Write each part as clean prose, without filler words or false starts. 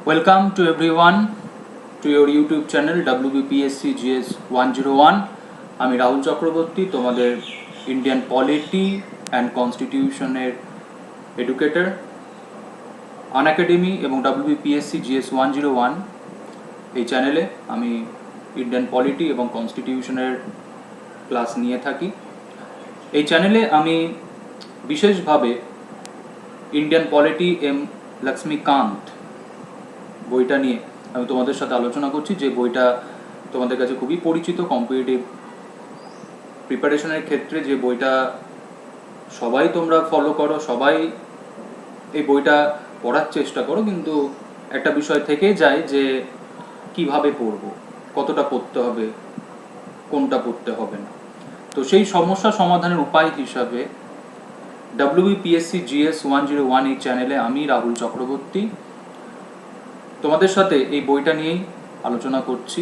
Welcome to everyone to your YouTube channel WBPSC GS 101. আমি রাহুল চক্রবর্তী, তোমাদের Indian polity and কনস্টিটিউশনের educator. Unacademy এবং WBPSC GS 101 এই চ্যানেলে আমি ইন্ডিয়ান পলিটি এবং কনস্টিটিউশনের ক্লাস নিয়ে থাকি। এই চ্যানেলে আমি বিশেষভাবে ইন্ডিয়ান পলিটি এম লক্ষ্মীকান্ত বইটা নিয়ে আমি তোমাদের সাথে আলোচনা করছি, যে বইটা তোমাদের কাছে খুবই পরিচিত। কম্পিটিটিভ প্রিপারেশনের ক্ষেত্রে যে বইটা সবাই তোমরা ফলো করো, সবাই এই বইটা পড়ার চেষ্টা করো, কিন্তু একটা বিষয় থেকে যায় যে কিভাবে পড়বো, কতটা পড়তে হবে, কোনটা পড়তে হবে না। তো সেই সমস্যা সমাধানের উপায় হিসাবে WBPSC GS 101 এই চ্যানেলে আমি রাহুল চক্রবর্তী তোমাদের সাথে এই বইটা নিয়েই আলোচনা করছি।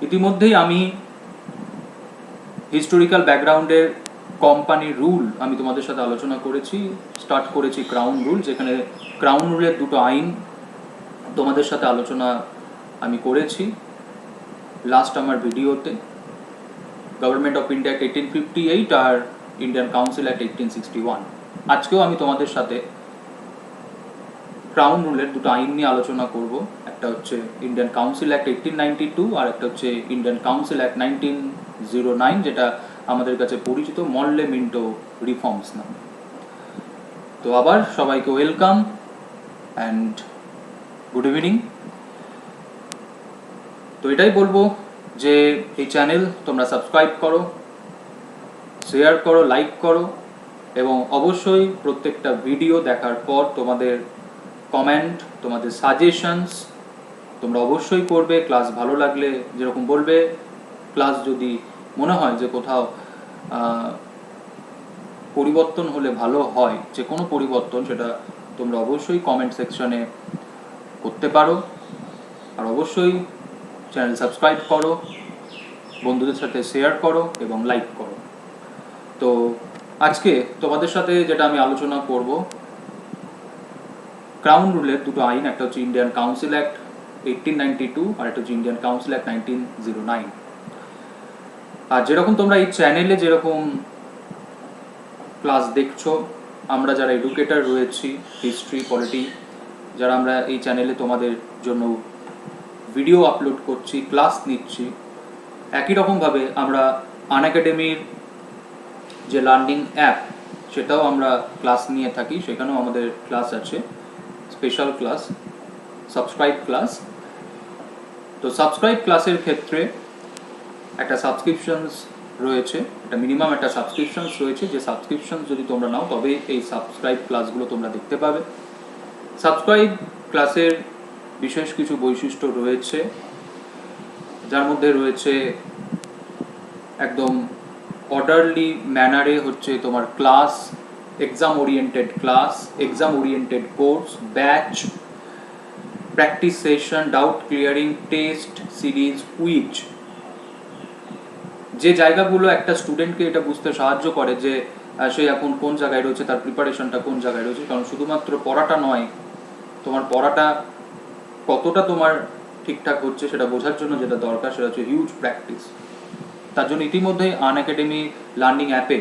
ইতিমধ্যেই আমি হিস্টোরিক্যাল ব্যাকগ্রাউন্ডের কোম্পানি রুল আমি তোমাদের সাথে আলোচনা করেছি। স্টার্ট করেছি ক্রাউন রুল, যেখানে ক্রাউন রুলের দুটো আইন তোমাদের সাথে আলোচনা আমি করেছি লাস্ট আমার ভিডিওতে। গভর্নমেন্ট অফ ইন্ডিয়া অ্যাক্ট 1858 আর ইন্ডিয়ান কাউন্সিল অ্যাক্ট 1861। আজকেও আমি তোমাদের সাথে ক্রাউন রুলের দুটো আইন নিয়ে আলোচনা করব। একটা হচ্ছে ইন্ডিয়ান কাউন্সিল অ্যাক্ট 1892 আর একটা হচ্ছে ইন্ডিয়ান কাউন্সিল অ্যাক্ট 1909, যেটা আমাদের কাছে পরিচিত মরলে মিন্টো রিফর্মস নামে। তো আবার সবাইকে ওয়েলকাম অ্যান্ড গুড ইভিনিং। তো এটাই বলবো যে এই চ্যানেল তোমরা সাবস্ক্রাইব করো, শেয়ার করো, লাইক করো, এবং অবশ্যই প্রত্যেকটা ভিডিও দেখার পর তোমাদের কমেন্ট, তোমাদের সাজেশনস তোমরা অবশ্যই করবে। ক্লাস ভালো লাগলে যেরকম বলবে, ক্লাস যদি মনে হয় যে কোথাও পরিবর্তন হলে ভালো হয়, যে কোনো পরিবর্তন, সেটা তোমরা অবশ্যই কমেন্ট সেকশনে করতে পারো। আর অবশ্যই চ্যানেল সাবস্ক্রাইব করো, বন্ধুদের সাথে শেয়ার করো এবং লাইক করো। তো আজকে তোমাদের সাথে যেটা আমি আলোচনা করব, ক্রাউন রুলের দুটো আইন, একটা হচ্ছে ইন্ডিয়ান কাউন্সিল অ্যাক্ট 1892 আর একটা হচ্ছে ইন্ডিয়ান কাউন্সিল অ্যাক্ট 1909। আর যেরকম তোমরা এই চ্যানেলে যেরকম ক্লাস দেখছো, আমরা যারা এডুকেটর রয়েছি, হিস্ট্রি, পলিটি, যারা আমরা এই চ্যানেলে তোমাদের জন্য ভিডিও আপলোড করছি, ক্লাস নিচ্ছি, একই রকমভাবে আমরা আনএকাডেমির যে লার্নিং অ্যাপ, সেটাও আমরা ক্লাস নিয়ে থাকি। সেখানেও আমাদের ক্লাস আছে, স্পেশাল ক্লাস, সাবস্ক্রাইব ক্লাস। তো সাবস্ক্রাইব ক্লাসের ক্ষেত্রে একটা সাবস্ক্রিপশনস রয়েছে, একটা মিনিমাম একটা সাবস্ক্রিপশনস রয়েছে, যে সাবস্ক্রিপশন যদি তোমরা নাও তবে এই সাবস্ক্রাইব ক্লাসগুলো তোমরা দেখতে পাবে। সাবস্ক্রাইব ক্লাসের বিশেষ কিছু বৈশিষ্ট্য রয়েছে, যার মধ্যে রয়েছে একদম অর্ডারলি ম্যানারে হচ্ছে তোমার class, exam oriented class, exam oriented course, batch, practice session, doubt clearing, test series, quiz, যে জায়গাগুলো একটা স্টুডেন্টকে এটা বুঝতে সাহায্য করে যে সে এখন কোন জায়গায় রয়েছে, তার প্রিপারেশনটা কোন জায়গায় রয়েছে। কারণ শুধুমাত্র পড়াটা নয়, তোমার পড়াটা কতটা তোমার ঠিকঠাক হচ্ছে সেটা বোঝার জন্য যেটা দরকার সেটা হচ্ছে হিউজ প্র্যাকটিস। তার জন্য ইতিমধ্যেই আনএকাডেমি লার্নিং অ্যাপে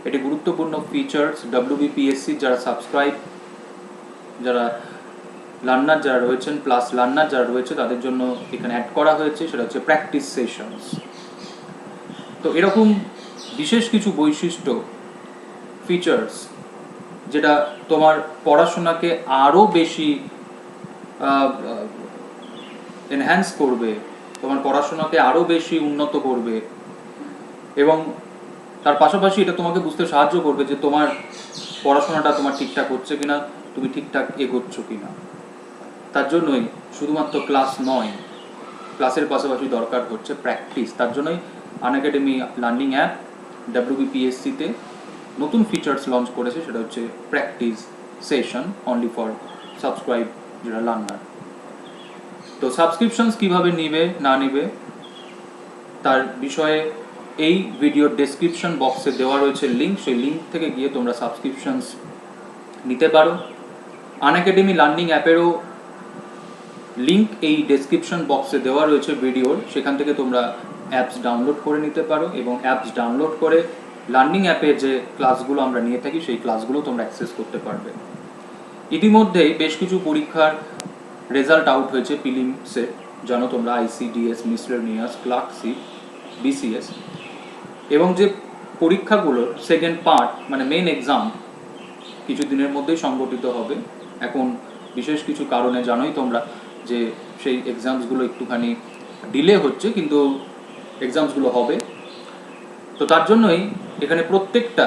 এটি গুরুত্বপূর্ণ ফিচার্স WBPSC যারা সাবস্ক্রাইব, যারা লার্নার যারা রয়েছেন, প্লাস লার্নার যারা রয়েছে, তাদের জন্য এখানে অ্যাড করা হয়েছে, সেটা হচ্ছে প্র্যাকটিস সেশনস। তো এরকম বিশেষ কিছু বৈশিষ্ট্য, ফিচার্স, যেটা তোমার পড়াশোনাকে আরও বেশি এনহ্যান্স করবে, তোমার পড়াশোনাকে আরও বেশি উন্নত করবে, এবং তার পাশাপাশি এটা তোমাকে বুঝতে সাহায্য করবে যে তোমার পড়াশোনাটা তোমার ঠিকঠাক হচ্ছে কিনা, তুমি ঠিকঠাক এগোচ্ছ কিনা। তার জন্যই শুধুমাত্র ক্লাস নয়, ক্লাসের পাশাপাশি দরকার হচ্ছে প্র্যাকটিস। তার জন্যই আনএকাডেমি লার্নিং অ্যাপ WBPSC-তে নতুন ফিচার্স লঞ্চ করেছে, সেটা হচ্ছে practice session only for subscribe যারা লার্নার। তো সাবস্ক্রিপশনস কীভাবে নিবে না নিবে তার বিষয়ে এই ভিডিওর ডেসক্রিপশন বক্সে দেওয়া রয়েছে লিঙ্ক, সেই লিঙ্ক থেকে গিয়ে তোমরা সাবস্ক্রিপশনস নিতে পারো। আনএকাডেমি লার্নিং অ্যাপেরও লিঙ্ক এই ডেসক্রিপশন বক্সে দেওয়া রয়েছে ভিডিওর, সেখান থেকে তোমরা অ্যাপস ডাউনলোড করে নিতে পারো এবং অ্যাপস ডাউনলোড করে লার্নিং অ্যাপে যে ক্লাসগুলো আমরা নিয়ে থাকি সেই ক্লাসগুলো তোমরা অ্যাক্সেস করতে পারবে। ইতিমধ্যেই বেশ কিছু পরীক্ষার রেজাল্ট আউট হয়েছে প্রিলিমসে, জানো তোমরা, আইসিডিএস, মিসলেনিয়াস, ক্লার্কশিপ, বিসিএস, এবং যে পরীক্ষাগুলোর সেকেন্ড পার্ট মানে মেন এক্সাম কিছু দিনের মধ্যেই সংগঠিত হবে। এখন বিশেষ কিছু কারণে জানোই তোমরা যে সেই এক্সামসগুলো একটুখানি ডিলে হচ্ছে, কিন্তু এক্সামসগুলো হবে। তো তার জন্যই এখানে প্রত্যেকটা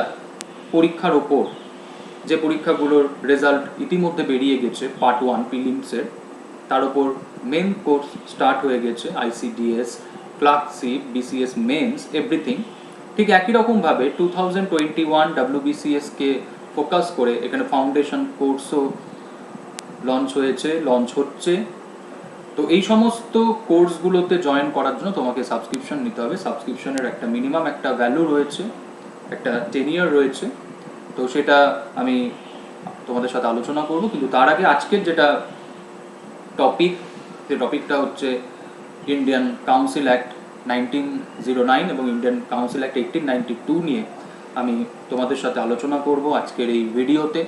পরীক্ষার ওপর যে পরীক্ষাগুলোর রেজাল্ট ইতিমধ্যে বেরিয়ে গেছে পার্ট 1 প্রিলিমসের, তার ওপর মেন কোর্স স্টার্ট হয়ে গেছে, ICDS, clerkship, BCS mains, everything. ঠিক একই রকমভাবে 2021 WBCSকে ফোকাস করে এখানে ফাউন্ডেশন কোর্সও লঞ্চ হচ্ছে। তো এই সমস্ত কোর্সগুলোতে জয়েন করার জন্য তোমাকে সাবস্ক্রিপশন নিতে হবে। সাবস্ক্রিপশনের একটা মিনিমাম একটা ভ্যালু রয়েছে, একটা টেনিয়ার রয়েছে, তো সেটা আমি তোমাদের সাথে আলোচনা করব। কিন্তু তার আগে আজকের যেটা টপিক, যে টপিকটা হচ্ছে ইন্ডিয়ান কাউন্সিল অ্যাক্ট 1909 এবং ইন্ডিয়ান কাউন্সিল অ্যাক্ট 1892 নিয়ে আমি তোমাদের সাথে আলোচনা করব আজকের এই ভিডিওতে।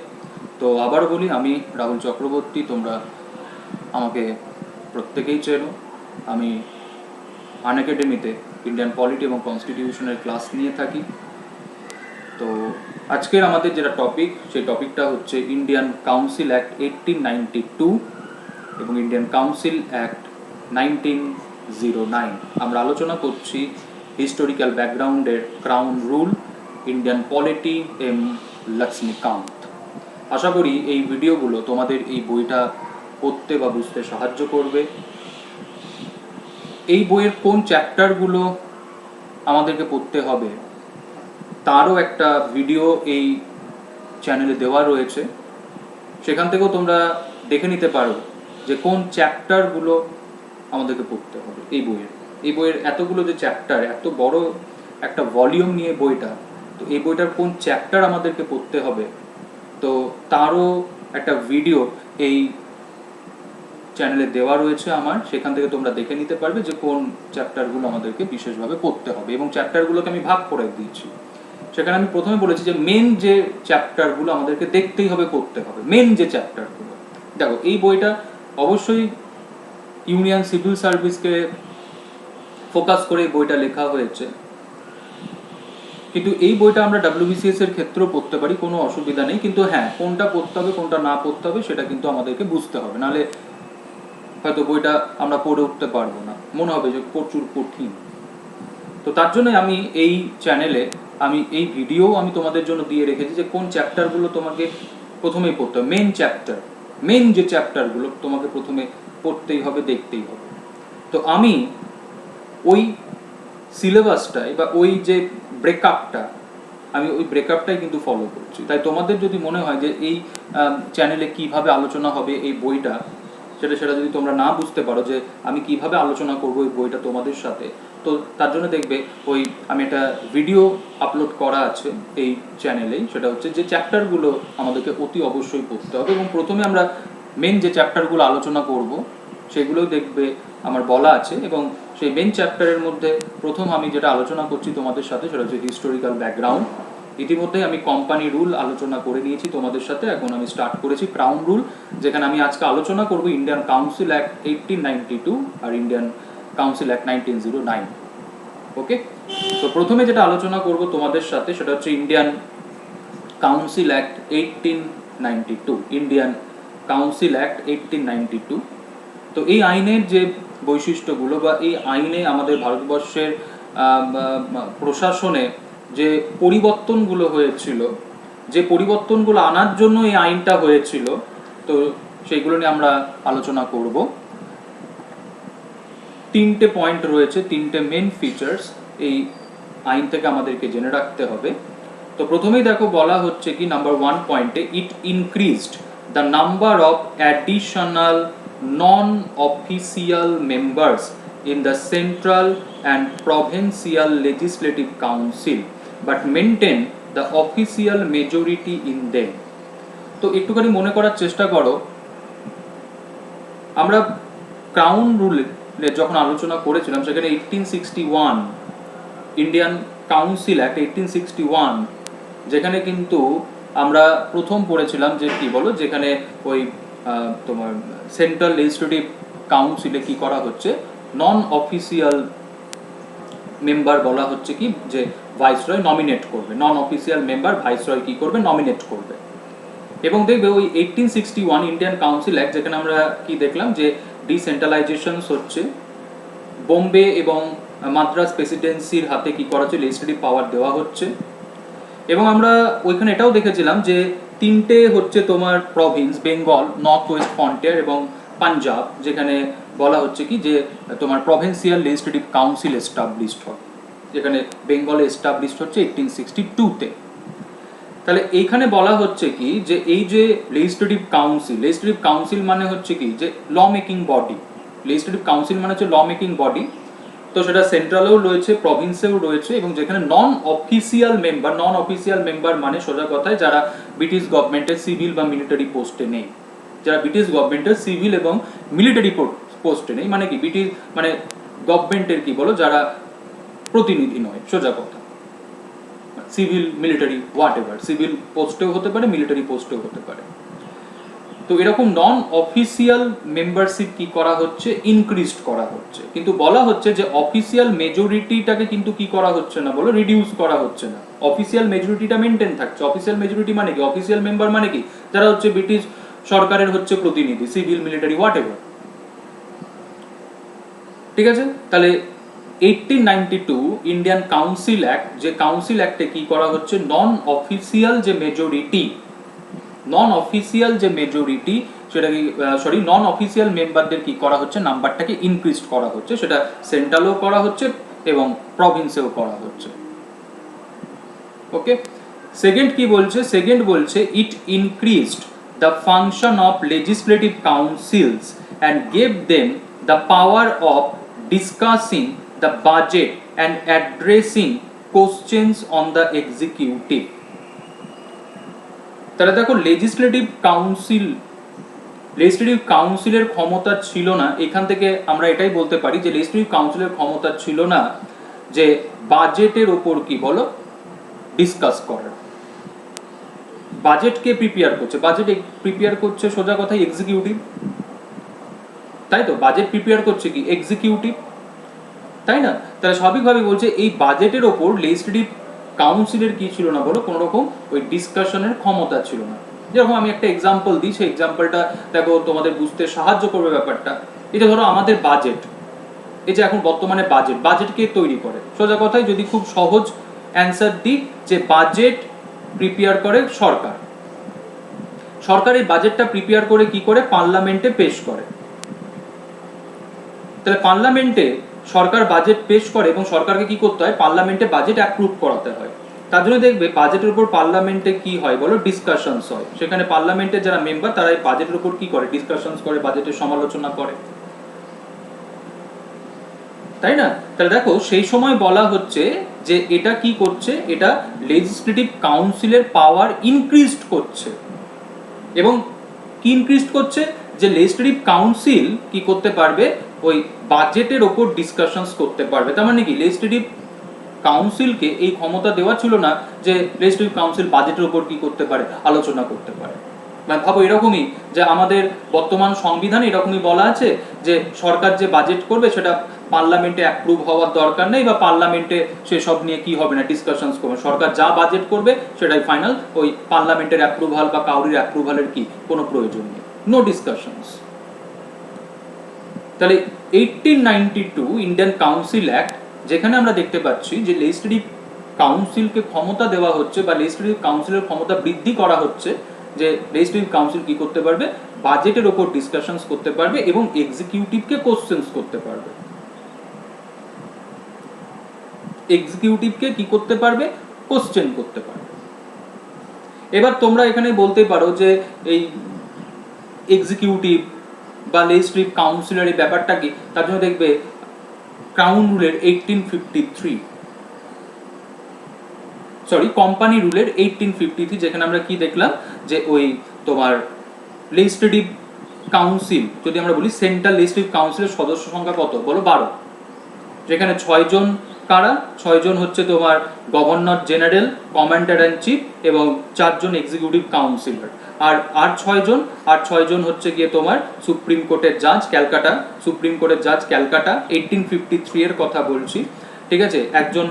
তো আবার বলি, আমি রাহুল চক্রবর্তী, তোমরা আমাকে প্রত্যেকেই চেনো। আমি আনএকাডেমিতে ইন্ডিয়ান পলিটি এবং কনস্টিটিউশনের ক্লাস নিয়ে থাকি। তো আজকের আমাদের যেটা টপিক, সেই টপিকটা হচ্ছে ইন্ডিয়ান কাউন্সিল অ্যাক্ট 1892 এবং ইন্ডিয়ান কাউন্সিল অ্যাক্ট 1909। আমরা আলোচনা করছি হিস্টোরিক্যাল ব্যাকগ্রাউন্ডের crown rule, Indian polity, M Laxmikanth. আশা করি এই ভিডিওগুলো তোমাদের এই বইটা পড়তে বা বুঝতে সাহায্য করবে। এই বইয়ের কোন চ্যাপ্টারগুলো আমাদেরকে পড়তে হবে তারও একটা ভিডিও এই চ্যানেলে দেওয়া রয়েছে, সেখান থেকেও তোমরা দেখে নিতে পারো যে কোন চ্যাপ্টারগুলো আমাদেরকে পড়তে হবে এই বইয়ের এতগুলো যে চ্যাপ্টার, এত বড় একটা ভলিউম নিয়ে বইটা, তো এই বইটার কোন চ্যাপ্টার আমাদেরকে পড়তে হবে তো তারও একটা ভিডিও এই চ্যানেলে দেওয়া রয়েছে আমার, সেখান থেকে তোমরা দেখে নিতে পারবে যে কোন চ্যাপ্টারগুলো আমাদেরকে বিশেষভাবে পড়তে হবে। এবং চ্যাপ্টারগুলোকে আমি ভাগ করে দিয়েছি। সেখানে আমি প্রথমে বলেছি যে মেন যে চ্যাপ্টারগুলো আমাদেরকে দেখতেই হবে, পড়তে হবে, মেন যে চ্যাপ্টারগুলো। দেখো, এই বইটা অবশ্যই ইউনিয়ন সিভিল সার্ভিসকে ফোকাস করে এই বইটা লেখা হয়েছে, কিন্তু এই বইটা আমরা WBCS এর ক্ষেত্রেও পড়তে পারি, কোনো অসুবিধা নেই। কিন্তু হ্যাঁ, কোনটা পড়তে হবে কোনটা না পড়তে হবে সেটা কিন্তু আমাদেরকে বুঝতে হবে, নাহলে হয়তো বইটা আমরা পড়ে উঠতে পারবো না, মনে হবে যে প্রচুর কঠিন। তো তার জন্য আমি এই চ্যানেলে আমি এই ভিডিও আমি তোমাদের জন্য দিয়ে রেখেছি যে কোন চ্যাপ্টারগুলো তোমাকে প্রথমেই পড়তে হবে, মেন যে চ্যাপ্টারগুলো তোমাকে প্রথমে পড়তেই হবে, দেখতেই হবে। তো আমি ওই সিলেবাসটাই বা ওই যে ব্রেকআপটা, আমি ওই ব্রেকআপটাই কিন্তু ফলো করছি। তাই তোমাদের যদি মনে হয় যে এই চ্যানেলে কিভাবে আলোচনা হবে এই বইটা, সেটা যদি তোমরা না বুঝতে পারো যে আমি কিভাবে আলোচনা করব এই বইটা তোমাদের সাথে, তো তার জন্য দেখবে ওই আমি একটা ভিডিও আপলোড করা আছে এই চ্যানেলেই, সেটা হচ্ছে যে চ্যাপ্টারগুলো আমাদেরকে অতি অবশ্যই পড়তে হবে। এবং প্রথমে আমরা মেন যে চ্যাপ্টারগুলো আলোচনা করব সেগুলোই দেখবে আমার বলা আছে। এবং সেই মেন চ্যাপ্টারের মধ্যে প্রথম আমি যেটা আলোচনা করছি তোমাদের সাথে সেটা হচ্ছে হিস্টোরিক্যাল ব্যাকগ্রাউন্ড। ইতিমধ্যে আমি কোম্পানি রুল আলোচনা করে নিয়েছি তোমাদের সাথে, এখন আমি স্টার্ট করেছি ক্রাউন রুল, যেখানে আমি আজকে আলোচনা করব ইন্ডিয়ান কাউন্সিল অ্যাক্ট 1892 আর ইন্ডিয়ান কাউন্সিল অ্যাক্ট 1909। ওকে, তো প্রথমে যেটা আলোচনা করব তোমাদের সাথে সেটা হচ্ছে Indian Council act 1892, Indian Council act 1892। তো এই আইনের যে বৈশিষ্ট্যগুলো বা এই আইনে আমাদের ভারতবর্ষের প্রশাসনে যে পরিবর্তনগুলো হয়েছিল, যে পরিবর্তনগুলো আনার জন্য এই আইনটা হয়েছিল, তো সেইগুলো নিয়ে আমরা আলোচনা করব। তিনটে পয়েন্ট রয়েছে, তিনটে মেন ফিচার্স এই আইন থেকে আমাদেরকে জেনে রাখতে হবে। তো প্রথমেই দেখো বলা হচ্ছে কি নাম্বার 1 পয়েন্টে, it increased the number of additional non-official members in the central and provincial legislative council but maintain the official majority in them. তো একটুখানি মনে করার চেষ্টা করো, আমরা ক্রাউন রুলের যখন আলোচনা করেছিলাম সেখানে 1861 ইন্ডিয়ান কাউন্সিল অ্যাক্ট 1861, যেখানে কিন্তু আমরা প্রথম পড়েছিলাম যে কি বলো, যেখানে ওই তোমার সেন্ট্রাল লেজিসলেটিভ কাউন্সিলে কি করা হচ্ছে, নন অফিসিয়াল মেম্বার বলা হচ্ছে কি যে ভাইসরয় নমিনেট করবে, নন অফিসিয়াল মেম্বার ভাইসরয় কি করবে, নমিনেট করবে। এবং দেখবে ওই 1861 ইন্ডিয়ান কাউন্সিল অ্যাক্ট, যেখানে আমরা কি দেখলাম যে ডিসেন্ট্রালাইজেশন হচ্ছে, বোম্বে এবং মাদ্রাস প্রেসিডেন্সির হাতে কি করা হচ্ছে, লেজিসলেটিভ পাওয়ার দেওয়া হচ্ছে। এবং আমরা ওইখানে এটাও দেখেছিলাম যে তিনটে হচ্ছে তোমার Province, Bengal, north West frontier এবং পাঞ্জাব, যেখানে বলা হচ্ছে কি যে তোমার প্রভিন্সিয়াল লেজিসলেটিভ কাউন্সিল এস্টাবলিশড হয়, যেখানে বেঙ্গলে এস্টাবলিশড হচ্ছে 1862-তে। তাহলে এইখানে বলা হচ্ছে কি যে এই যে লেজিসলেটিভ কাউন্সিল মানে হচ্ছে কি যে law making body, legislative council মানে হচ্ছে ল মেকিং বডি। তো সেটা সেন্ট্রালেও রয়েছে, প্রভিন্সেও রয়েছে, এবং যেখানে নন অফিসিয়াল মেম্বার মানে সোজা কথায় যারা ব্রিটিশ গভর্নমেন্টের সিভিল বা মিলিটারি পোস্টে নেই, যারা ব্রিটিশ গভর্নমেন্টের সিভিল এবং মিলিটারি পোস্টে নেই, মানে কি ব্রিটিশ মানে গভর্নমেন্টের কি বলো যারা প্রতিনিধি নয়, সোজা কথা, civil military whatever, civil পোস্টেও হতে পারে, মিলিটারি পোস্টেও হতে পারে। তো এরকম নন অফিসিয়াল মেম্বারশিপ কি করা হচ্ছে, ইনক্রিজড করা হচ্ছে। কিন্তু বলা হচ্ছে যে অফিসিয়াল মেজরিটিটাকে কিন্তু কি করা হচ্ছে না বলো, রিডিউস করা হচ্ছে না, অফিসিয়াল মেজরিটিটা মেনটেন থাকছে। অফিসিয়াল মেজরিটি মানে কি, অফিসিয়াল মেম্বার মানে কি যারা হচ্ছে ব্রিটিশ সরকারের হচ্ছে প্রতিনিধি, সিভিল মিলিটারি হোয়াট এভার, ঠিক আছে। তাহলে 1892 ইন্ডিয়ান কাউন্সিল অ্যাক্ট, যে কাউন্সিল অ্যাক্টে কি করা হচ্ছে, নন অফিসিয়াল যে মেজরিটি সেটাকে নন অফিসিয়াল মেম্বারদের কি করা হচ্ছে, নাম্বারটাকে ইনক্রিজ করা হচ্ছে, সেটা সেন্ট্রালেও করা হচ্ছে এবং প্রভিন্সেও করা হচ্ছে। ওকে, সেকেন্ড কি বলছে, বলছে it increased the function of legislative councils and gave them the power of discussing the budget and addressing questions on the executive. তাহলে দেখো লেজিসলেটিভ কাউন্সিলের ক্ষমতা ছিল না, এখান থেকে আমরা এটাই বলতে পারি যে লেজিসলেটিভ কাউন্সিলের ক্ষমতা ছিল না যে বাজেটের ওপর কি বলো ডিসকাস করার। বাজেটকে প্রিপেয়ার করছে সোজা কথাই এক্সিকিউটিভ, তাই তো, বাজেট প্রিপেয়ার করছে কি এক্সিকিউটিভ, তাই না। তাহলে স্বাভাবিকভাবে বলছে এই বাজেটের ওপর লেজিসলেটিভ কাউন্সিলের কি ছিল না বলো, কোনো রকম ওই ডিসকাশনের ক্ষমতা ছিল না। যেরকম আমি একটা এক্সাম্পল দিই, সেই এক্সাম্পলটা দেখো তোমাদের বুঝতে সাহায্য করবে ব্যাপারটা। এটা ধরো আমাদের বাজেট, এই যে এখন বর্তমানে বাজেট কে তৈরি করে, সোজা কথায় যদি খুব সহজ অ্যান্সার দিই যে বাজেট প্রিপেয়ার করে সরকার এই বাজেটটা প্রিপেয়ার করে কি করে, পার্লামেন্টে পেশ করে। তাহলে পার্লামেন্টে সরকার বাজেট পেশ করে এবং সরকারকে কি করতে হয়, পার্লামেন্টে বাজেট অ্যাপ্রুভ করাতে হয়। তার জন্য দেখবে বাজেটের উপর পার্লামেন্টে কি হয় বলো, ডিসকাশনস হয়। সেখানে পার্লামেন্টের যারা মেম্বার তারা এই বাজেটের উপর কি করে, ডিসকাশনস করে, বাজেটের সমালোচনা করে, তাই না। তাহলে দেখো সেই সময় বলা হচ্ছে যে এটা কি করছে, এটা লেজিসলেটিভ কাউন্সিলের পাওয়ার ইনক্রিজড করছে। এবং কি ইনক্রিজ করছে, যে লেজিসলেটিভ কাউন্সিল কি করতে পারবে, ওই বাজেটের ওপর ডিসকাশনস করতে পারবে। তার মানে কি লেজিসলেটিভ কাউন্সিলকে এই ক্ষমতা দেওয়া ছিল না যে লেজিসলেটিভ কাউন্সিল বাজেটের ওপর কি করতে পারে, আলোচনা করতে পারে। মানে ভাবো এরকমই যে আমাদের বর্তমান সংবিধানে এরকমই বলা আছে যে সরকার যে বাজেট করবে সেটা পার্লামেন্টে অ্যাপ্রুভ হওয়ার দরকার নেই, বা পার্লামেন্টে সেসব নিয়ে কি হবে না, ডিসকাশনস করবে। সরকার যা বাজেট করবে সেটাই ফাইনাল, ওই পার্লামেন্টের অ্যাপ্রুভাল বা কাউরির অ্যাপ্রুভালের কি কোনো প্রয়োজন নেই, নো ডিসকাশনস। তাহলে 1892 ইন্ডিয়ান কাউন্সিল অ্যাক্ট, যেখানে আমরা দেখতে পাচ্ছি যে লেজিসলেটিভ কাউন্সিলকে ক্ষমতা দেওয়া হচ্ছে বা লেজিসলেটিভ কাউন্সিলের ক্ষমতা বৃদ্ধি করা হচ্ছে, যে লেজিসলেটিভ কাউন্সিল কি করতে পারবে, বাজেটের ওপর ডিসকাশনস করতে পারবে এবং এক্সিকিউটিভকে কোশ্চেনস করতে পারবে। এক্সিকিউটিভকে কি করতে পারবে, কোশ্চেন করতে পারবে। এবার তোমরা এখানে বলতে পারো যে এই এক্সিকিউটিভ বা লেজিসলেটিভ কাউন্সিলের এই ব্যাপারটা কি, তার জন্য দেখবে ক্রাউন রুলের 1853 কোম্পানি রুলের 1853, যেখানে আমরা কি দেখলাম যে ওই তোমার লেজিসলেটিভ কাউন্সিল, যদি আমরা বলি সেন্ট্রাল লেজিসলেটিভ কাউন্সিলের সদস্য সংখ্যা কত বলো? 12, যেখানে 6 জন কারা? 6 জন হচ্ছে তোমার governor general, commander and chief এবং 4 জন এক্সিকিউটিভ কাউন্সিলর। আর 6 জন হচ্ছে গিয়ে তোমার সুপ্রিম কোর্টের জাজ, ক্যালকাটা সুপ্রিম কোর্টের জাজ ক্যালকাটা, 1853 এর কথা বলছি, ঠিক আছে। একজন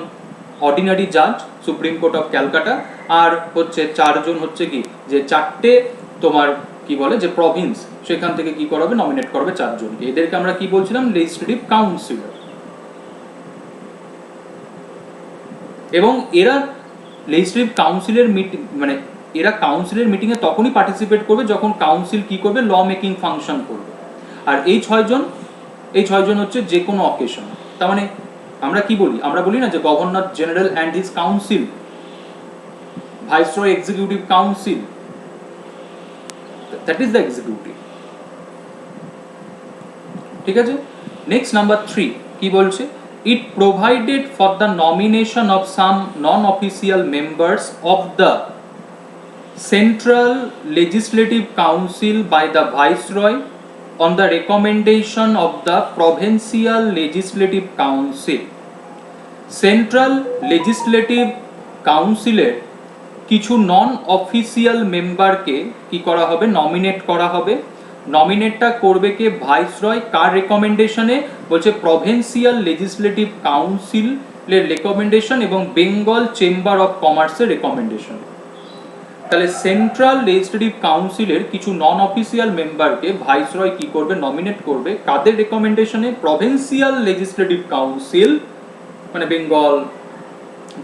অর্ডিনারি জাজ সুপ্রিম কোর্ট অফ ক্যালকাটা, আর হচ্ছে 4 জন হচ্ছে কি যে 4টে তোমার কি বলে যে প্রভিন্স, সেখান থেকে কি করাবে? নমিনেট করবে 4 জনকে। এদেরকে আমরা কি বলছিলাম? Legislative councillor. এবং এরা লেজিসলেটিভ কাউন্সিলের মিটিং, মানে এরা কাউন্সিলের মিটিংয়ে তখনই পার্টিসিপেট করবে যখন কাউন্সিল কি করবে? ল মেকিং ফাংশন করবে। আর এই 6 জন হচ্ছে যে কোনো অকেশন। তার মানে আমরা কি বলি? আমরা বলি না যে governor general and his council, viceroy executive council, that is the executive, ঠিক আছে। নেক্সট নাম্বার 3 কি বলছে? It provided for the nomination of some non-official members of the Central Legislative Council by the Viceroy on the recommendation of the Provincial Legislative Council. Central legislative কাউন্সিলের কিছু non official মেম্বারকে কি করা হবে? Nominate করা হবে। নমিনেটটা করবে কে? ভাইসরয়। কার রেকমেন্ডেশনে? বলছে প্রভিন্সিয়াল লেজিসলেটিভ কাউন্সিলের রেকমেন্ডেশন এবং বেঙ্গল চেম্বার অফ কমার্সের রেকমেন্ডেশন। তাহলে সেন্ট্রাল লেজিসলেটিভ কাউন্সিলের কিছু নন অফিসিয়াল মেম্বারকে ভাইসরয় কি করবে? নমিনেট করবে। কাদের রেকমেন্ডেশনে? প্রভিন্সিয়াল লেজিসলেটিভ কাউন্সিল, মানে বেঙ্গল,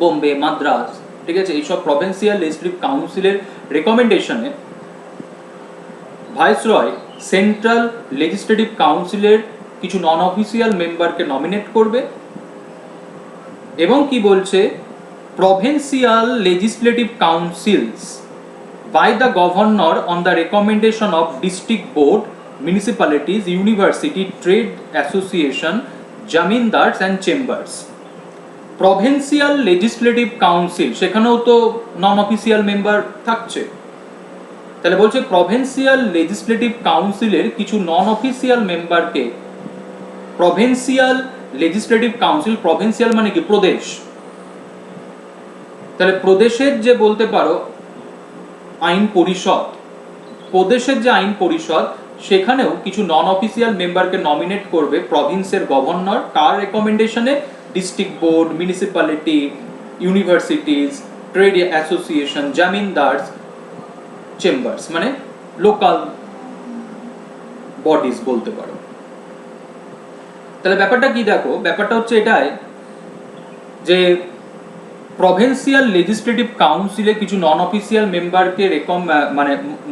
বোম্বে, মাদ্রাস, ঠিক আছে, এইসব প্রভিন্সিয়াল লেজিসলেটিভ কাউন্সিলের রেকমেন্ডেশনে ভাইসরয় সেন্ট্রাল লেজিসলেটিভ কাউন্সিলের কিছু নন অফিসিয়াল মেম্বারকে নমিনেট করবে। এবং কি বলছে? Provincial legislative council's by the governor on the recommendation of district board, municipalities, university, trade association, jamindars and chambers. Provincial legislative council, সেখানেও তো নন অফিসিয়াল মেম্বার থাকছে। তাহলে বলছে প্রভিন্সিয়াল লেজিসলেটিভ কাউন্সিলের কিছু নন অফিসিয়াল মেম্বারকে প্রভিন্সিয়াল লেজিসলেটিভ কাউন্সিল, প্রভিন্সিয়াল মানে কি? প্রদেশ। তাহলে প্রদেশের যে বলতে পারো আইন পরিষদ, প্রদেশের যে আইন পরিষদ, সেখানেও কিছু নন অফিসিয়াল মেম্বারকে নমিনেট করবে প্রভিন্সের গভর্নর। কার রেকমেন্ডেশনে? District board, municipality, universities, trade association, zamindars, chambers, মানে লোকাল বডিজ বলতে পারো। তাহলে ব্যাপারটা কি দেখো? ব্যাপারটা হচ্ছে এটাই যে প্রভিন্সিয়াল লেজিসলেটিভ কাউন্সিলে কিছু নন অফিসিয়াল মেম্বারকে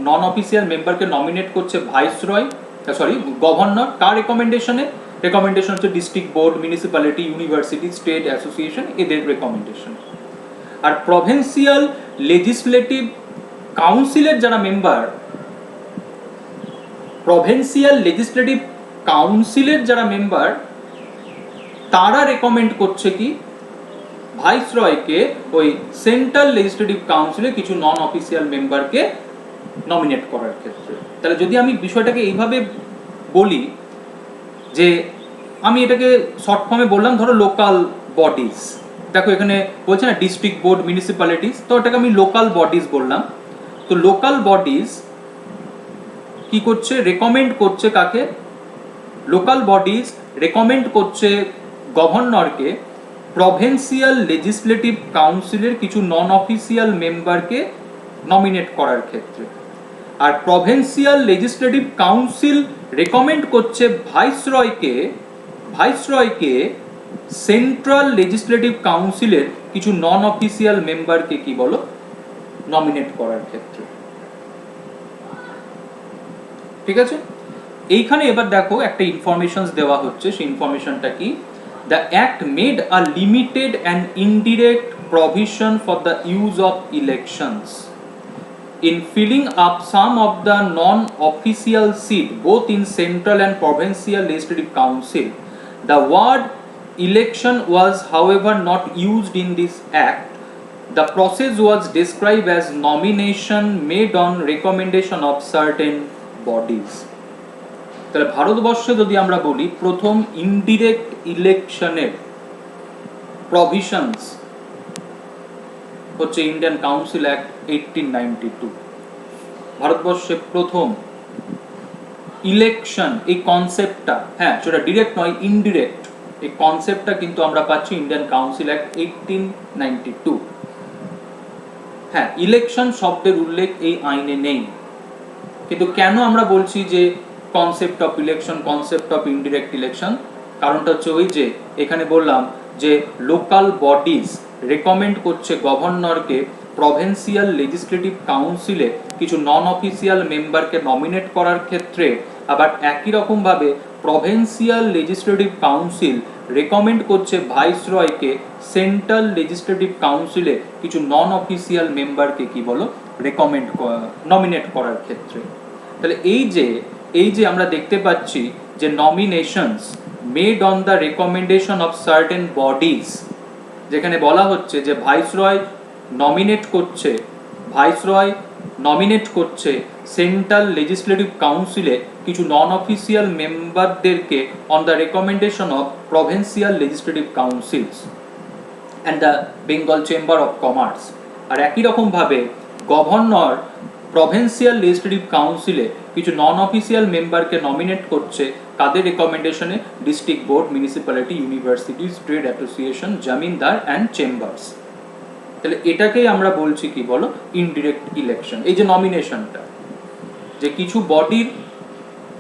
নন অফিসিয়াল মেম্বারকে নমিনেট করছে ভাইসরয়, গভর্নর। কার রেকমেন্ডেশনে? রেকমেন্ডেশন হচ্ছে district board, municipality, university, state association, এদের রেকমেন্ডেশন। আর প্রভিন্সিয়াল লেজিসলেটিভ কাউন্সিলের যারা মেম্বার, প্রভিন্সিয়াল লেজিসলেটিভ কাউন্সিলের যারা মেম্বার, তারা রেকমেন্ড করছে কি? ভাইসরয়কে ওই সেন্ট্রাল লেজিসলেটিভ কাউন্সিলে কিছু নন অফিসিয়াল মেম্বারকে নমিনেট করার ক্ষেত্রে। তাহলে যদি আমি বিষয়টাকে এইভাবে বলি, যে আমি এটাকে শর্ট ফর্মে বললাম, ধরো লোকাল বডিজ, দেখো এখানে বলছে না ডিস্ট্রিক্ট বোর্ড, মিউনিসিপ্যালিটিস, তো ওটাকে আমি লোকাল বডিজ বললাম। তো লোকাল বডিজ কি করছে? রেকমেন্ড করছে কাকে? লোকাল বডিজ রেকমেন্ড করছে গভর্নরকে প্রভিন্সিয়াল লেজিসলেটিভ কাউন্সিলের কিছু নন অফিসিয়াল মেম্বারকে নমিনেট করার ক্ষেত্রে। আর প্রভিন্সিয়াল লেজিসলেটিভ কাউন্সিল রেকমেন্ড করছে ভাইসরয়কে সেন্ট্রাল লেজিসলেটিভ কাউন্সিলের কিছু নন অফিসিয়াল মেম্বারকে কি বলো? নমিনেট করার ক্ষেত্রে, ঠিক আছে। এইখানে এবার দেখো একটা ইনফরমেশন দেওয়া হচ্ছে, সেই ইনফরমেশনটা কি? The Act made a limited and indirect provision for the use of elections in filling up some of the non-official seat both in central and provincial legislative council. The word election was, however, not used in this Act The process was described as nomination made on recommendation of certain bodies. তাহলে ভারতবর্ষে যদি আমরা বলি প্রথম indirect ইলেকশনের provisions হচ্ছে Indian Council act 1892। ভারতবর্ষে প্রথম ইলেকশন এই কনসেপ্টটা, হ্যাঁ সেটা ডিরেক্ট নয় ইনডিরেক্ট, এই কনসেপ্টটা কিন্তু আমরা পাচ্ছি ইন্ডিয়ান কাউন্সিল অ্যাক্ট 1892। হ্যাঁ, ইলেকশন শব্দের উল্লেখ এই আইনে নেই, কিন্তু কেন আমরা বলছি যে concept of election, concept of indirect election? কারণটা হচ্ছে ওই যে এখানে বললাম যে লোকাল বডিজ রেকমেন্ড করছে গভর্নরকে প্রভিন্সিয়াল লেজিসলেটিভ কাউন্সিলে কিছু নন অফিসিয়াল মেম্বারকে নমিনেট করার ক্ষেত্রে, আবার একই রকমভাবে প্রভিন্সিয়াল লেজিসলেটিভ কাউন্সিল রেকমেন্ড করছে ভাইসরয়কে সেন্ট্রাল লেজিসলেটিভ কাউন্সিলে কিছু নন অফিসিয়াল মেম্বারকে কি বলো রেকমেন্ড নমিনেট করার ক্ষেত্রে। তাহলে এই যে আমরা দেখতে পাচ্ছি যে nominations made on the recommendation of certain bodies, যেখানে বলা হচ্ছে যে ভাইসরয় নমিনেট করছে সেন্ট্রাল লেজিসলেটিভ কাউন্সিলে কিছু নন অফিসিয়াল মেম্বারদেরকে on the recommendation of provincial legislative councils and the Bengal chamber of commerce. আর একই রকমভাবে গভর্নর প্রভিন্সিয়াল লেজিসলেটিভ কাউন্সিলে কিছু নন অফিসিয়াল মেম্বারকে নমিনেট করছে কাদের রেকমেন্ডেশনে? District board, municipality, universities, trade association, zamindar and chambers. তাহলে এটাকেই আমরা বলছি কি বলো ইনডিরেক্ট ইলেকশন। এই যে নমিনেশনটা, যে কিছু বডির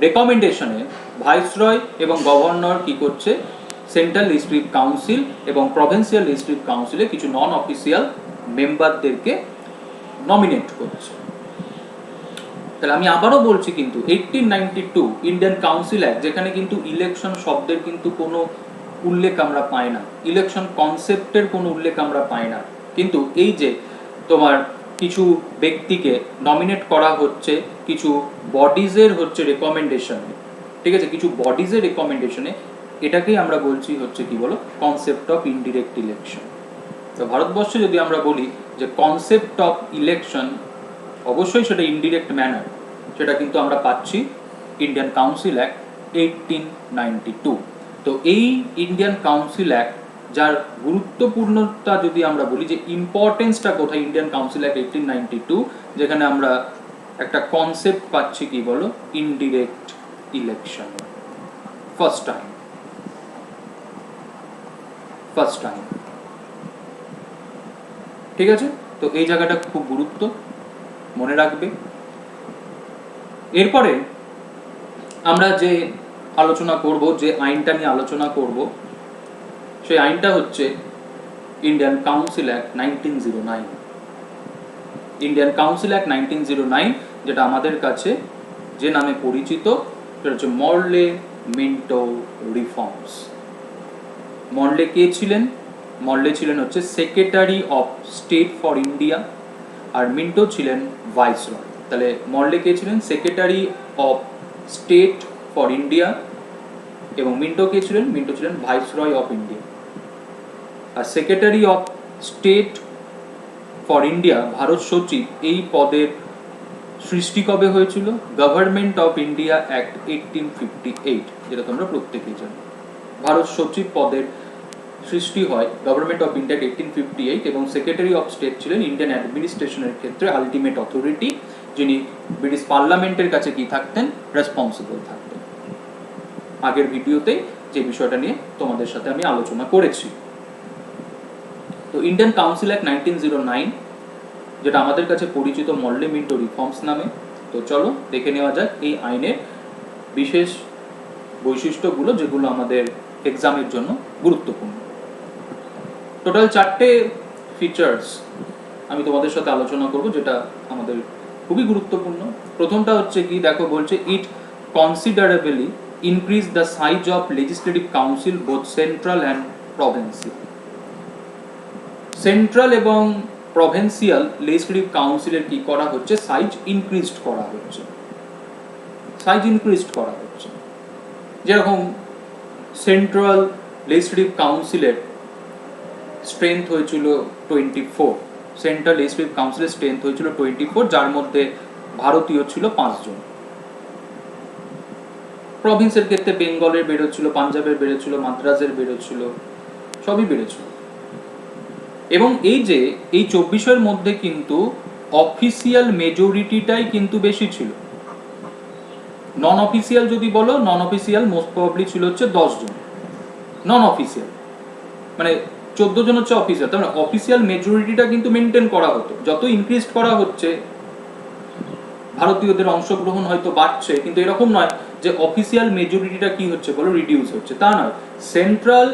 রেকমেন্ডেশনে ভাইসরয় এবং গভর্নর কি করছে সেন্ট্রাল লেজিসলেটিভ কাউন্সিল এবং প্রভিন্সিয়াল লেজিসলেটিভ কাউন্সিলে কিছু নন অফিসিয়াল মেম্বারদেরকে নমিনেট করছে। তাহলে আমি আবারও বলছি কিন্তু 1892 ইন্ডিয়ান কাউন্সিল অ্যাক্ট, যেখানে কিন্তু ইলেকশন শব্দের কিন্তু কোনো উল্লেখ আমরা পাই না, ইলেকশন কনসেপ্টের কোনো উল্লেখ আমরা পাই না, কিন্তু এই যে তোমার কিছু ব্যক্তিকে নমিনেট করা হচ্ছে কিছু বডিজের হচ্ছে রেকমেন্ডেশনে, ঠিক আছে, কিছু বডিজের রেকমেন্ডেশনে, এটাকেই আমরা বলছি হচ্ছে কি বলো কনসেপ্ট অফ ইনডিরেক্ট ইলেকশন। তো ভারতবর্ষে যদি আমরা বলি যে কনসেপ্ট অফ ইলেকশন, অবশ্যই সেটা ইনডিরেক্ট ম্যানার, সেটা কিন্তু আমরা পাচ্ছি ইন্ডিয়ান কাউন্সিল অ্যাক্ট 1892। তো এই ইন্ডিয়ান কাউন্সিল অ্যাক্ট যার গুরুত্বপূর্ণতা যদি আমরা বলি যে ইম্পর্টেন্সটা কোথায়, ইন্ডিয়ান কাউন্সিল অ্যাক্ট 1892, যেখানে আমরা একটা কনসেপ্ট পাচ্ছি কি বলো ইনডিরেক্ট ইলেকশন ফার্স্ট টাইম, ঠিক আছে। তো এই জায়গাটা খুব গুরুত্ব মনে রাখবে। এরপরে আমরা যে আলোচনা করব, যে আইনটা নিয়ে আলোচনা করব, সেই আইনটা হচ্ছে Indian Council act 1909। Indian Council act 1909, যেটা আমাদের কাছে যে নামে পরিচিত সেটা হচ্ছে মরলে মিন্টো রিফর্মস। মরলে কে ছিলেন? মরলে ছিলেন হচ্ছে secretary of state for India, আর মিন্টো ছিলেন ভাইসরয়। তাহলে মরলে কে ছিলেন? Secretary of state for India, এবং মিন্টো কে ছিলেন? মিন্টো ছিলেন ভাইসরয় অফ ইন্ডিয়া। আর secretary of state for India, ভারত সচিব, এই পদের সৃষ্টি কবে হয়েছিল? গভর্নমেন্ট অফ ইন্ডিয়া অ্যাক্ট 1858, যেটা তোমরা প্রত্যেকেই জানো। ভারত সচিব পদের সৃষ্টি হয় গভর্নমেন্ট অফ ইন্ডিয়া 1858, এবং সেক্রেটারি অফ স্টেট ছিলেন ইন্ডিয়ান অ্যাডমিনিস্ট্রেশনের ক্ষেত্রে আলটিমেট অথরিটি, যিনি ব্রিটিশ পার্লামেন্টের কাছে কি থাকতেন? রেসপন্সিবল থাকতেন। আগের ভিডিওতে যে বিষয়টা নিয়ে তোমাদের সাথে আমি আলোচনা করেছি। তো ইন্ডিয়ান কাউন্সিল অ্যাক্ট 1909, যেটা আমাদের কাছে পরিচিত মরলে মিন্টো রিফর্মস নামে। তো চলো দেখে নেওয়া যাক এই আইনের বিশেষ বৈশিষ্ট্যগুলো, যেগুলো আমাদের এক্সামের জন্য গুরুত্বপূর্ণ। টোটাল 4টে ফিচার্স আমি তোমাদের সাথে আলোচনা করব, যেটা আমাদের খুবই গুরুত্বপূর্ণ। প্রথমটা হচ্ছে কি, দেখো বলছে it considerably increase the size of legislative council both central and provincial. Central এবং প্রভিন্সিয়াল লেজিসলেটিভ কাউন্সিলের কি করা হচ্ছে? সাইজ ইনক্রিজড করা হচ্ছে। যেরকম সেন্ট্রাল লেজিসলেটিভ কাউন্সিলের স্ট্রেংথ হয়েছিল 24, সেন্ট্রাল লেজিসলেটিভ কাউন্সিলের স্ট্রেংথ হয়েছিল 24, যার মধ্যে ভারতীয় ছিল 5 জন। প্রভিন্সের ক্ষেত্রে বেঙ্গলের বেরোচ্ছিল, পাঞ্জাবের বেরোচ্ছিল, মাদ্রাজের বেরোচ্ছিল, সবই বেরোচ্ছিল। এবং এই যে এই 24-এর মধ্যে কিন্তু অফিসিয়াল মেজরিটিটাই কিন্তু বেশি ছিল। নন অফিসিয়াল যদি বলো, নন অফিসিয়াল মোস্ট প্রবাবলি ছিল হচ্ছে 10 জন। নন অফিসিয়াল মানে 14 জন হচ্ছে অফিসিয়াল। তার মানে অফিসিয়াল মেজরিটিটা কিন্তু মেনটেন করা হতো। যত ইনক্রিজ করা হচ্ছে ভারতীয়দের অংশগ্রহণ হয়তো বাড়ছে, কিন্তু এরকম নয় যে অফিসিয়াল মেজরিটিটা কি হচ্ছে বলো রিডিউস হচ্ছে, তা নয়। সেন্ট্রাল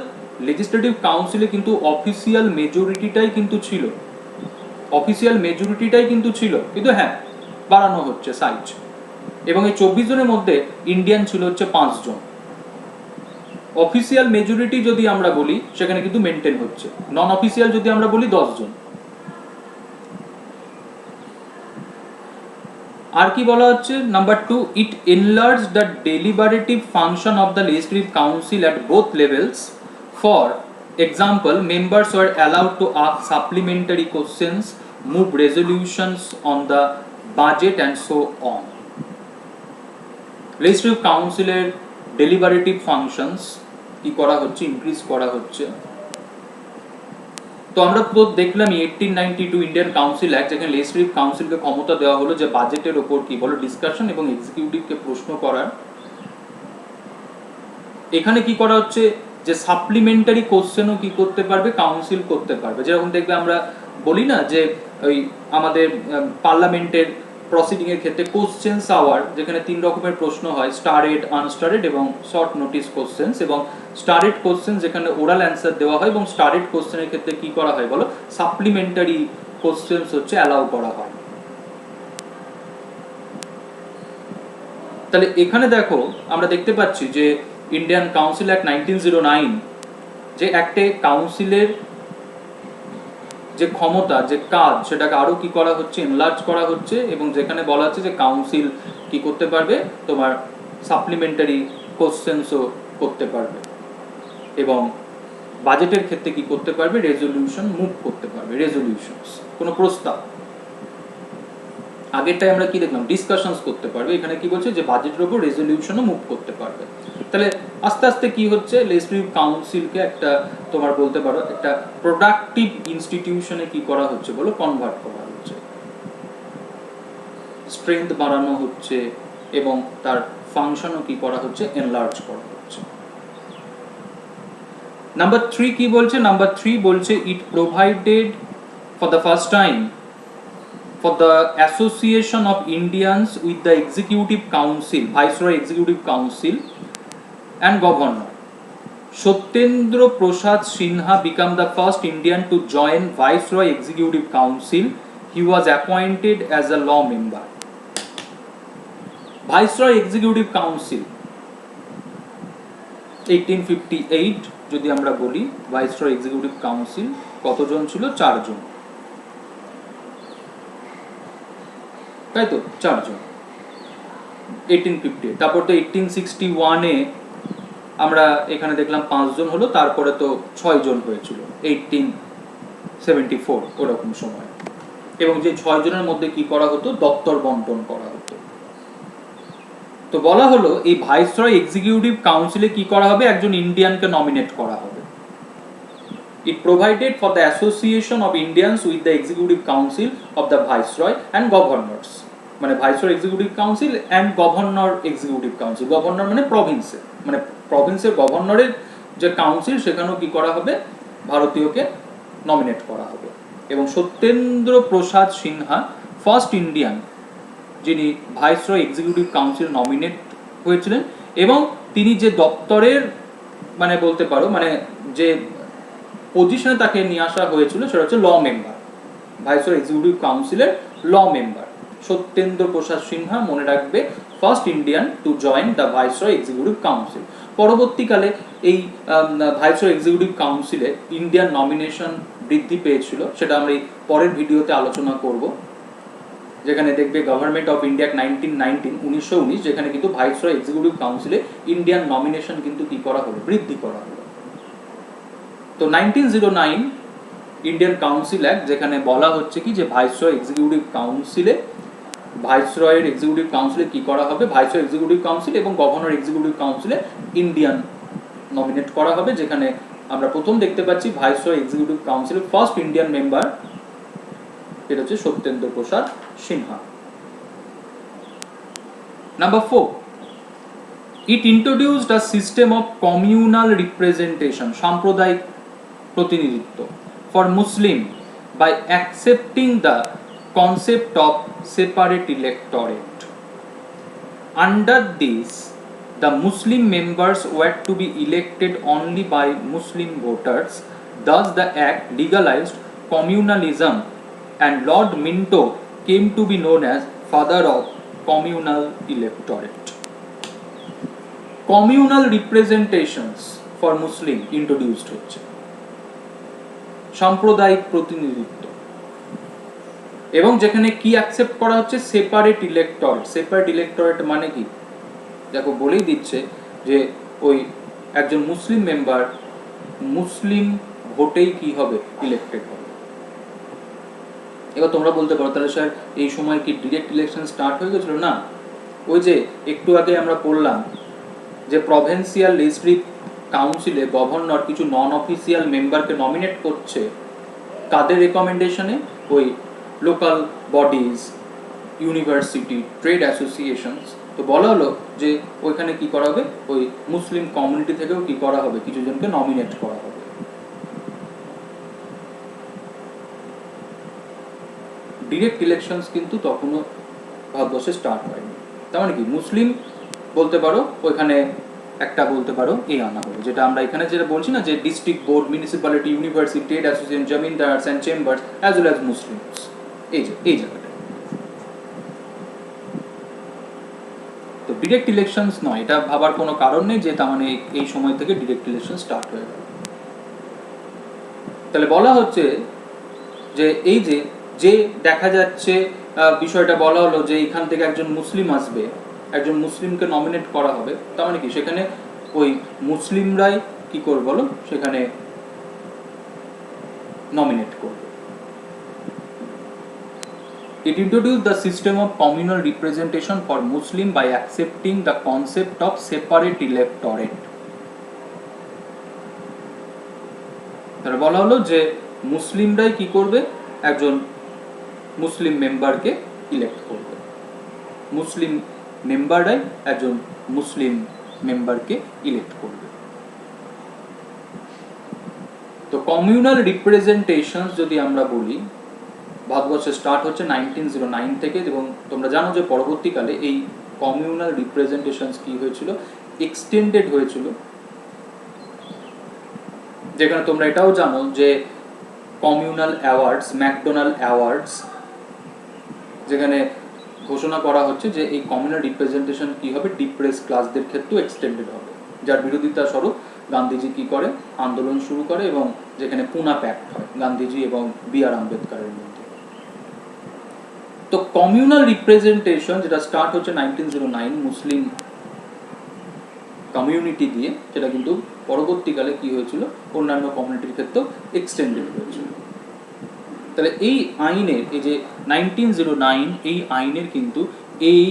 লেজিসলেটিভ কাউন্সিলে কিন্তু অফিসিয়াল মেজরিটিটাই কিন্তু ছিল, অফিসিয়াল মেজরিটিটাই কিন্তু ছিল, কিন্তু হ্যাঁ বাড়ানো হচ্ছে সাইজ। এবং এই 24 জনের মধ্যে ইন্ডিয়ান ছিল হচ্ছে 5 জন। অফিসিয়াল মেজরিটি যদি আমরা বলি সেখানে কিন্তু মেনটেন হচ্ছে, নন অফিসিয়াল যদি আমরা বলি 10 জন। আর কি বলা হচ্ছে number 2, it enlarge the deliberative function of the legislative council at both levels. For example, members were allowed to ask supplementary questions, move resolutions on the budget and so on. Legislative কাউন্সিলের deliberative functions কি করা হচ্ছে, increase করা হচ্ছে। তো আমরা তো দেখলামই 1892 Indian Council act, যেখানে লেজিসলেটিভ কাউন্সিলকে ক্ষমতা দেওয়া হলো যে বাজেটের ওপর কি বলো ডিসকাশন এবং এক্সিকিউটিভকে প্রশ্ন করার। এখানে কি করা হচ্ছে যে সাপ্লিমেন্টারি কোশ্চেনও কি করতে পারবে, কাউন্সিল করতে পারবে। যেরকম দেখবে আমরা বলি না যে ওই আমাদের পার্লামেন্টের প্রসিডিং এর ক্ষেত্রে কোশ্চেন্স আওয়ার, যেখানে 3 রকমের প্রশ্ন হয়, স্টারেড, আনস্টারেড এবং শর্ট নোটিস কোশ্চেন্স। এবং স্টারেড কোশ্চেন যেখানে ওরাল অ্যান্সার দেওয়া হয়, এবং স্টারেড কোশ্চেনের ক্ষেত্রে কি করা হয় বলো সাপ্লিমেন্টারি কোশ্চেন্স হচ্ছে অ্যালাউ করা হয়। তাহলে এখানে দেখো আমরা দেখতে পাচ্ছি যে ইন্ডিয়ান কাউন্সিল অ্যাক্ট 1909, যে অ্যাক্টে কাউন্সিলের যে ক্ষমতা, যে কাজ, সেটাকে আরো কি করা হচ্ছে, এনলার্জ করা হচ্ছে। এবং যেখানে বলা হচ্ছে যে কাউন্সিল কি করতে পারবে, তোমার সাপ্লিমেন্টারি কোশ্চেন্সও করতে পারবে, এবং বাজেটের ক্ষেত্রে কি করতে পারবে, রেজলিউশন মুভ করতে পারবে, রেজলিউশনস কোনো প্রস্তাব। আগেরটাই আমরা কি দেখলাম, ডিসকাশনস করতে পারবে, এখানে কি বলছে যে বাজেটের উপর রেজলিউশনও মুভ করতে পারবে। তাহলে আস্তে আস্তে কি হচ্ছে, লেজিসলেটিভ কাউন্সিলকে একটা তোমার বলতে পারো একটা প্রোডাক্টিভ ইনস্টিটিউশনে কি করা হচ্ছে বলো কনভার্ট করা হচ্ছে, স্ট্রেংথ বাড়ানো হচ্ছে এবং তার ফাংশনও কি করা হচ্ছে, এনলার্জ করা হচ্ছে। নাম্বার 3 কি বলছে, নাম্বার 3 বলছে it provided for the first time for the association of Indians with the Executive Council, Viceroy Executive Council and Governor. Satyendra Prasad Sinha became the first Indian to join Viceroy Executive Council. He was appointed as a law member. Viceroy Executive Council 1858 যদি আমরা বলি, Viceroy Executive Council কতজন ছিল, 4 জন, তাই তো 4 জন 1850। তারপর তো 1861-এ আমরা এখানে দেখলাম 5 জন হলো, তারপরে তো 6 জন হয়েছিল 1874 ওরকম সময়। এবং যে 6 জনের মধ্যে কি করা হতো, দপ্তর বন্টন করা হতো। তো বলা হলো এই ভাইসরয় এক্সিকিউটিভ কাউন্সিলে কি করা হবে, একজন ইন্ডিয়ানকে নমিনেট করা হবে। It provided for the association of Indians with the Executive Council of the Viceroy and Governors, মানে Viceroy Executive Council and Governor Executive Council। Governor মানে প্রভিন্সের, মানে প্রভিন্সের গভর্নরের যে কাউন্সিল, সেখানেও কি করা হবে, ভারতীয়কে নমিনেট করা হবে। এবং সত্যেন্দ্র প্রসাদ সিনহা ফার্স্ট ইন্ডিয়ান যিনি ভাইসরয় এক্সিকিউটিভ কাউন্সিল নমিনেট হয়েছিলেন, এবং তিনি যে দপ্তরের মানে বলতে পারো মানে যে পজিশনে তাকে নিয়ে আসা হয়েছিল সেটা হচ্ছে ল মেম্বার, ভাইসরয় এক্সিকিউটিভ কাউন্সিলের ল মেম্বার সত্যেন্দ্র প্রসাদ সিনহা, মনে রাখবে, first Indian to join the viceroy executive council. পরবর্তীকালে এই ভাইসরয় এক্সিকিউটিভ কাউন্সিলে ইন্ডিয়ান নমিনেশন বৃদ্ধি পেয়েছিল, সেটা আমরা এই পরের ভিডিওতে আলোচনা করব, যেখানে দেখবে গভর্নমেন্ট অফ ইন্ডিয়া 1919, যেখানে কিন্তু ভাইসরয় এক্সিকিউটিভ কাউন্সিলে ইন্ডিয়ান নমিনেশন কিন্তু কি করা হলো, বৃদ্ধি করা হলো। তো 1909 ইন্ডিয়ান কাউন্সিল অ্যাক্ট, যেখানে বলা হচ্ছে কি যে ভাইসরয় এক্সিকিউটিভ কাউন্সিলে, ভাইসরয়ের এক্সিকিউটিভ কাউন্সিলে কি করা হবে, ভাইসরয় এক্সিকিউটিভ কাউন্সিল এবং গভর্নর এক্সিকিউটিভ কাউন্সিলে ইন্ডিয়ান নমিনেট করা হবে, যেখানে আমরা প্রথম দেখতে পাচ্ছি ভাইসরয় এক্সিকিউটিভ কাউন্সিলের ফার্স্ট ইন্ডিয়ান মেম্বার এটা হচ্ছে Satyendra Prasad Sinha. Number 4, it introduced a system of communal representation, সাম্প্রদায়িক প্রতিনিধিত্ব for Muslim by accepting the concept of separate electorate. Under this, the Muslim members were to be elected only by Muslim voters. Thus, the act legalized communalism, and Lord Minto came to be known as father of communal electorate. Communal representations for Muslim introduced হচ্ছে, সাম্প্রদায়িক প্রতিনিধিত্ব, এবং যেখানে কি accept করা হচ্ছে, separate ইলেক্টরেট। Separate ইলেক্টরেট মানে কি, দেখো বলেই দিচ্ছে যে ওই একজন মুসলিম মেম্বার মুসলিম ভোটেই কি হবে, ইলেক্টেড হবে। এবার তোমরা বলতে পারো তাহলে স্যার এই সময় কি ডিরেক্ট ইলেকশন স্টার্ট হয়ে গেছিল? না, ওই যে একটু আগে আমরা পড়লাম যে প্রভিন্সিয়াল লিজিসলেটিভ কাউন্সিলে গভর্নর কিছু নন অফিসিয়াল মেম্বারকে নমিনেট করছে, কাদের রেকমেন্ডেশনে, ওই local bodies, university, trade associations. তো বলা হলো যে ওইখানে কি করা হবে, ওই মুসলিম কমিউনিটি থেকেও কি করা হবে, কিছু জনকে নমিনেট করা হবে। ডিরেক্ট ইলেকশনস কিন্তু তখনও ভারতবর্ষে স্টার্ট হয়নি। তার মানে কি, মুসলিম বলতে পারো ওইখানে একটা বলতে পারো এই আনা হলো, যেটা আমরা এখানে যেটা বলছি না যে district board, municipality, university, trade association, zamindars and chambers as well as Muslims, এই জায়গাটা। তো ডিরেক্ট ইলেকশনস নয়, এটা ভাবার কোনো কারণ নেই যে তার মানে এই সময় থেকে ডিরেক্ট ইলেকশন স্টার্ট হয়ে গেল। তাহলে বলা হচ্ছে যে এই যে দেখা যাচ্ছে বিষয়টা বলা হলো যে এখান থেকে একজন মুসলিম আসবে, একজন মুসলিমকে নমিনেট করা হবে, তার মানে কি সেখানে ওই মুসলিমরাই কি করবে বলো, সেখানে নমিনেট করবে। It introduced the system of communal representation for Muslim by accepting the concept of separate electorate. তাহলে বলা হলো যে মুসলিমরাই কি করবে, একজন মুসলিম মেম্বারকে ইলেক্ট করবে, মুসলিম মেম্বাররাই একজন মুসলিম মেম্বারকে ইলেক্ট করবে। তো কমিউনাল রিপ্রেজেন্টেশন যদি আমরা বলি, ভারতবর্ষে স্টার্ট হচ্ছে 1909 থেকে, এবং তোমরা জানো যে পরবর্তীকালে এই কমিউনাল রিপ্রেজেন্টেশনস কি হয়েছিল, এক্সটেন্ডেড হয়েছিল, যেখানে তোমরা এটাও জানো যে কমিউনাল অ্যাওয়ার্ডস, ম্যাকডোনাল্ড অ্যাওয়ার্ডস, যেখানে ঘোষণা করা হচ্ছে যে এই কমিউনাল রিপ্রেজেন্টেশন কি হবে, ডিপ্রেস ক্লাসদের ক্ষেত্রেও এক্সটেন্ডেড হবে, যার বিরোধিতা স্বরূপ গান্ধীজি কি করে, আন্দোলন শুরু করে, এবং যেখানে পুনা প্যাক্ট হয় গান্ধীজি এবং বি আর আম্বেদকরের মধ্যে। তো কমিউনাল রিপ্রেজেন্টেশন যেটা স্টার্ট হচ্ছে 1909 মুসলিম কমিউনিটি দিয়ে, সেটা কিন্তু পরবর্তীকালে কি হয়েছিল, অন্যান্য কমিউনিটির ক্ষেত্রেও এক্সটেন্ডেড হয়েছিল। তাহলে এই আইনের, এই যে 1909 এই আইনের কিন্তু এই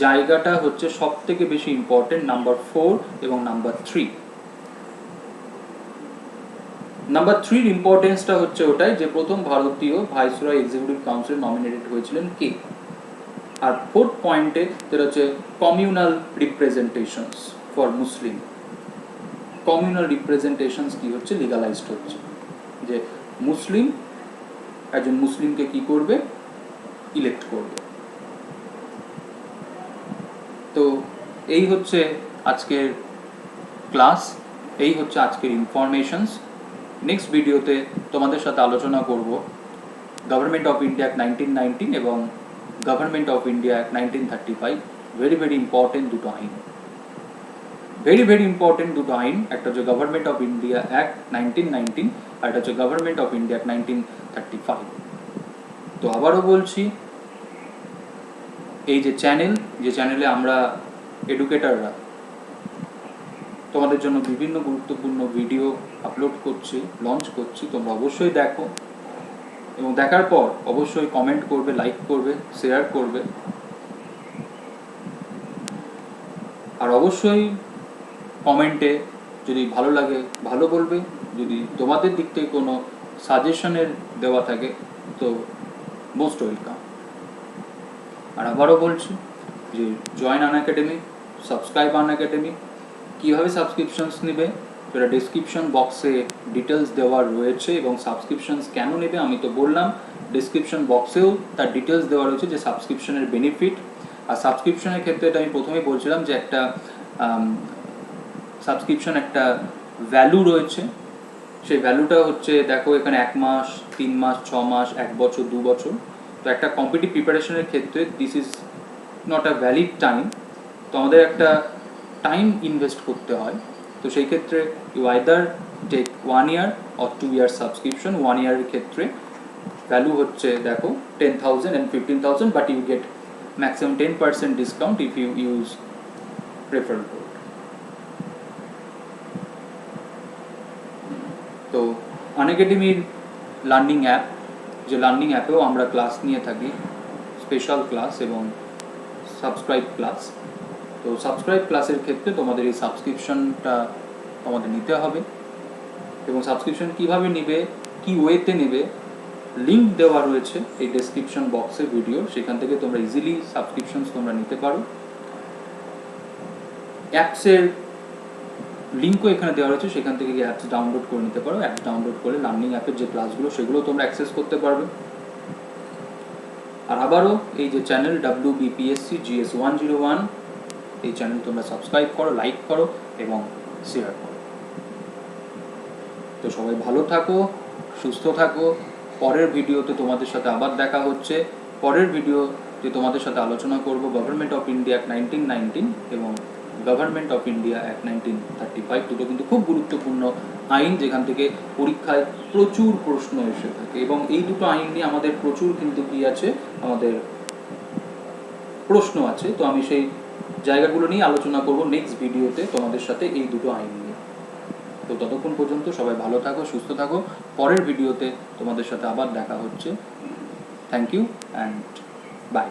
জায়গাটা হচ্ছে সব থেকে বেশি ইম্পর্টেন্ট, নাম্বার 4 এবং নাম্বার 3। নাম্বার 3 ইম্পর্টেন্সটা হচ্ছে ওটাই যে প্রথম ভারতীয় ভাইসরয় এক্সিকিউটিভ কাউন্সিলে নমিনেটেড হয়েছিলেন কে, আর 4th পয়েন্টে যেটা হচ্ছে communal representations for Muslim. Communal representations কি হচ্ছে, লিগালাইজড হচ্ছে, যে মুসলিম একজন মুসলিমকে কি করবে, ইলেক্ট করবে। তো এই হচ্ছে আজকের ক্লাস, এই হচ্ছে আজকের ইনফরমেশনস। নেক্সট ভিডিওতে তোমাদের সাথে আলোচনা করব গভর্নমেন্ট অফ ইন্ডিয়া অ্যাক্ট 1919 এবং government of India act 1935। Very very important দুটো আইন, ভেরি ইম্পর্টেন্ট দুটো আইন। একটা হচ্ছে গভর্নমেন্ট অফ ইন্ডিয়া অ্যাক্ট 1919 আর একটা হচ্ছে গভর্নমেন্ট অফ ইন্ডিয়া অ্যাক্ট 1935। তো আবারও বলছি, এই যে চ্যানেলে আমরা এডুকেটাররা তোমাদের জন্য বিভিন্ন গুরুত্বপূর্ণ ভিডিও আপলোড করছি, লঞ্চ করছি, তোমরা অবশ্যই দেখো, এবং দেখার পর অবশ্যই কমেন্ট করবে, লাইক করবে, শেয়ার করবে, আর অবশ্যই কমেন্টে যদি ভালো লাগে ভালো বলবে, যদি তোমাদের দিক থেকে কোনো সাজেশনের দেওয়া থাকে তো মোস্ট ওয়েলকাম। আর আবারও বলছি যে জয়েন আনএকাডেমি, সাবস্ক্রাইব আনএকাডেমি। কীভাবে সাবস্ক্রিপশনস নেবে সেটা ডিসক্রিপশন বক্সে ডিটেলস দেওয়া রয়েছে, এবং সাবস্ক্রিপশনস কেন নেবে আমি তো বললাম, ডিসক্রিপশন বক্সেও তার ডিটেলস দেওয়া রয়েছে যে সাবস্ক্রিপশনের বেনিফিট। আর সাবস্ক্রিপশনের ক্ষেত্রে এটা আমি প্রথমেই বলছিলাম যে একটা সাবস্ক্রিপশন একটা ভ্যালু রয়েছে, সেই ভ্যালুটা হচ্ছে দেখো এখানে 1 মাস, 3 মাস, 6 মাস, 1 বছর, 2 বছর। তো একটা কম্পিটিটিভ প্রিপারেশনের ক্ষেত্রে this is not a valid time, তো আমাদের একটা টাইম ইনভেস্ট করতে হয়। তো সেই ক্ষেত্রে you either take 1 year or 2 year subscription. 1 year-এর ক্ষেত্রে ভ্যালু হচ্ছে দেখো 10,000 and 15,000, but you get maximum 10% discount if you use referral code. তো আনএকাডেমির লার্নিং অ্যাপ, যে লার্নিং অ্যাপেও আমরা ক্লাস নিয়ে থাকি, স্পেশাল ক্লাস এবং সাবস্ক্রাইব ক্লাস। তো সাবস্ক্রাইব ক্লাসের ক্ষেত্রে তোমাদের এই সাবস্ক্রিপশনটা তোমাদের নিতে হবে, এবং সাবস্ক্রিপশন কীভাবে নেবে, কী ওয়েতে নেবে, লিঙ্ক দেওয়া রয়েছে এই ডেসক্রিপশন বক্সে ভিডিও, সেখান থেকে তোমরা ইজিলি সাবস্ক্রিপশনস তোমরা নিতে পারো। অ্যাপসের লিঙ্কও এখানে দেওয়া রয়েছে, সেখান থেকে অ্যাপস ডাউনলোড করে নিতে পারো। অ্যাপস ডাউনলোড করে লার্নিং অ্যাপের যে ক্লাসগুলো সেগুলো তোমরা অ্যাক্সেস করতে পারবে। আর আবারও এই যে চ্যানেল WBPSC GS 101, এই চ্যানেল তোমরা সাবস্ক্রাইব করো, লাইক করো এবং শেয়ার করো। তো সবাই ভালো থাকো, সুস্থ থাকো। পরের ভিডিওতে তোমাদের সাথে আবার দেখা হচ্ছে। পরের ভিডিওতে তোমাদের সাথে আলোচনা করব গভর্নমেন্ট অফ ইন্ডিয়া অ্যাক্ট 1919 এবং গভর্নমেন্ট অফ ইন্ডিয়া অ্যাক্ট 1935। দুটো কিন্তু খুব গুরুত্বপূর্ণ আইন, যেখান থেকে পরীক্ষায় প্রচুর প্রশ্ন এসে থাকে, এবং এই দুটো আইন নিয়ে আমাদের প্রচুর কিন্তু কি আছে, আমাদের প্রশ্ন আছে। তো আমি সেই জায়গাগুলো নিয়ে আলোচনা করব নেক্সট ভিডিওতে তোমাদের সাথে, এই দুটো আইন নিয়ে। তো ততক্ষণ পর্যন্ত সবাই ভালো থাকো, সুস্থ থাকো। পরের ভিডিওতে তোমাদের সাথে আবার দেখা হচ্ছে। Thank you and by.